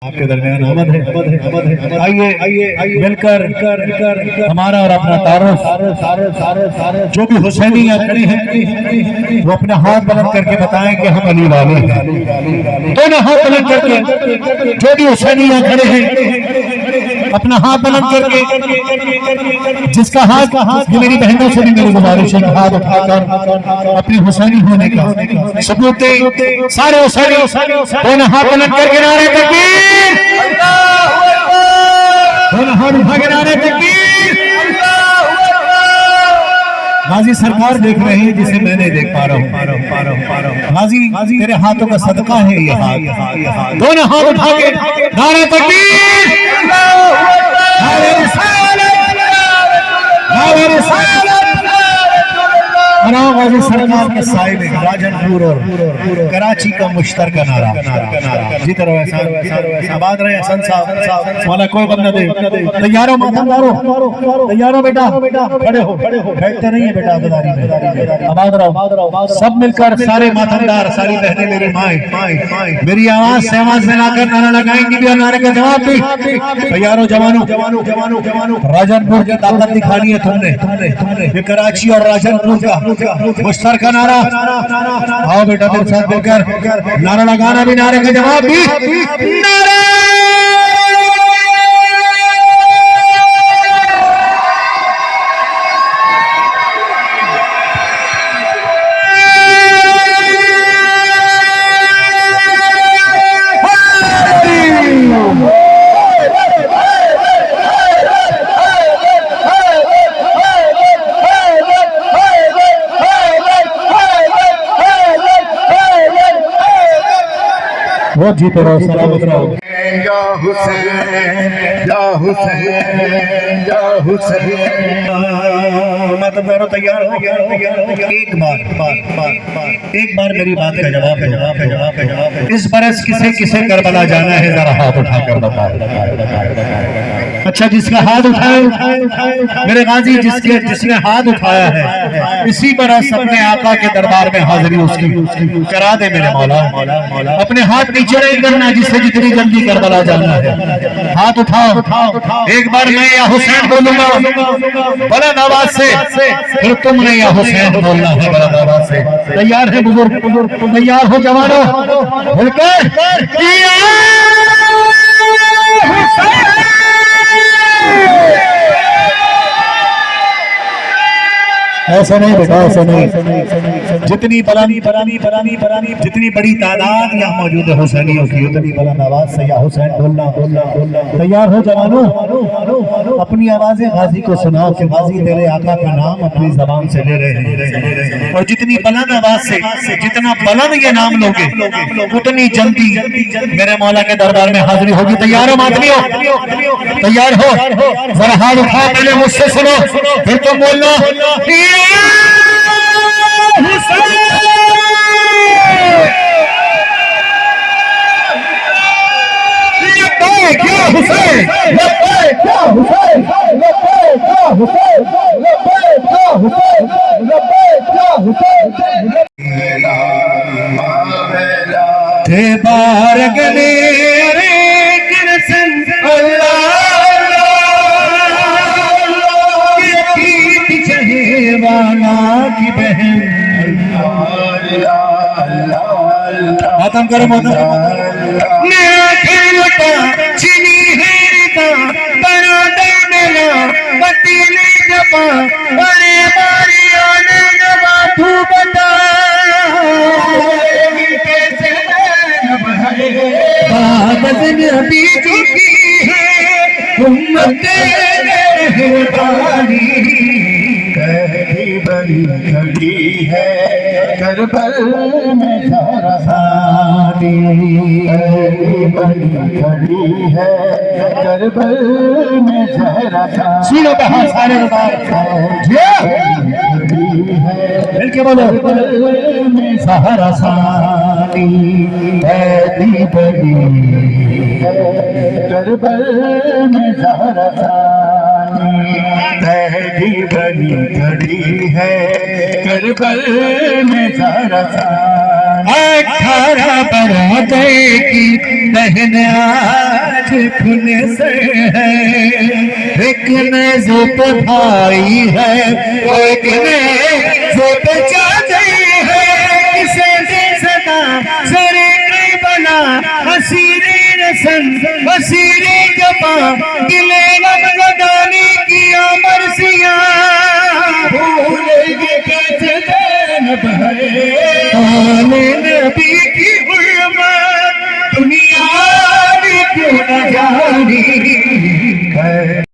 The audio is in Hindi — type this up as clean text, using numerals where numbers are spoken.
आपके दरमियान आमद है। आइए मिलकर हमारा और अपना तारुफ जो भी हुसैनियाँ खड़ी हैं वो अपने हाथ बुलंद करके बताएं कि हम अली वाले हैं। दोनों हाथ बुलंद करके जो भी हुसैनियाँ खड़े हैं अपना हाथ बुलंद करके, जिसका हाथ ये मेरी बहनों से भी मेरी गुजारिश है, हाथ उठाकर अपनी हुसैनी होने का सबूत दे। सारे हुसैनी दोनों हाथ बुलंद करके नारे तकबीर, दोनों हाथ उठा के नारे तकबीर। गाजी सरकार देख रहे हैं जिसे मैं नहीं देख पा रहा हूँ। गाजी तेरे हाथों का सदका है ये हाथ। दोनों हाथ उठा के नारे तकबीर, नारे रिसालत, नारे रिसालत। गाजी सरकार के साए में राजनपुर और कराची का मुश्तरका नारा जी तरह आबाद रहे हसन साहब वाला कोई बंदा दे। तैयारो मातमदारो, तैयारो बेटा, खड़े हो बैठते नहीं है बेटा आबादारी में, आबाद रहो सब मिलकर। सारे मातमदार, सारी बहनें, मेरी माए मेरी आवाज से आवाज मिलाकर नारा लगाएंगी भी और नारे का जवाब भी। तैयारो जवानों, राजनपुर की ताकत दिखानी है तुमने। ये कराची और राजनपुर का मुश्तरका नारा। आओ बेटा मेरे साथ मिलकर नारा लगाना भी, नारे का जवाब भी। नारा वो जीते रहो, सलामत रहो। या हुसैन, या हुसैन, या हुसैन। मतलब तैयार हो। एक बार मेरी बात का जवाब दो। इस बरस किसे करबला जाना है, जरा हाथ उठाकर बताओ। अच्छा, जिसका हाथ उठाए मेरे गाजी, जिसने हाथ उठाया है इसी बरस अपने आका के दरबार में हाजिरी उसकी करा दे मेरे मौला। अपने हाथ नीचे नहीं करना, जिससे जितनी जल्दी करबला जाना है। हाथ उठाओ। एक बार मैं या हुसैन बोलूंगा बुलंद आवाज से, फिर तुमने या हुसैन बोलना है बुलंद आवाज से। तैयार है बुजुर्ग? तैयार हो जवानों? बोलकर ऐसा नहीं बेटा, ऐसा नहीं। जितनी जितनी बड़ी तादाद यहाँ मौजूद है हुसैनियों की, उतनी बुलंद आवाज से या हुसैन बोलना। तैयार हो जवानों? अपनी आवाजें गाजी को सुनाओ कि गाजी तेरे आका का नाम अपनी जबान से ले रहे हैं। और जितनी बुलंद आवाज से, जितना बुलंद ये नाम लोगे उतनी जल्दी मेरे मौला के दरबार में हाजिरी होगी। तैयार हो मातमियों? तैयार हो? जरा हाथ उठाओ, पहले मुझसे सुनो फिर तुम बोलना। थे बारगने रे कृष्ण वाला की बहन। खत्म करो चीनी है पतीले जपा बड़े बारियों ने बापू बता अभी झुकी है बड़ी खड़ी है करबल में ज़हरासानी, बड़ी खड़ी है करबल में ज़हरासानी। सुनो कहाँ सारे मिलके बोलो, में ज़हरासानी ऐसी बड़ी करबल में ज़हरासानी। तहदी बनी खड़ी है करबल में ज़हरा। 18 बरादर की बहन आज खुले से है, एक नेज़ों पे भाई है, एक नेज़ों पे चाची है, किसे दे सदा सरे करबला, हसीरे रसन हसीरे जबा, दिले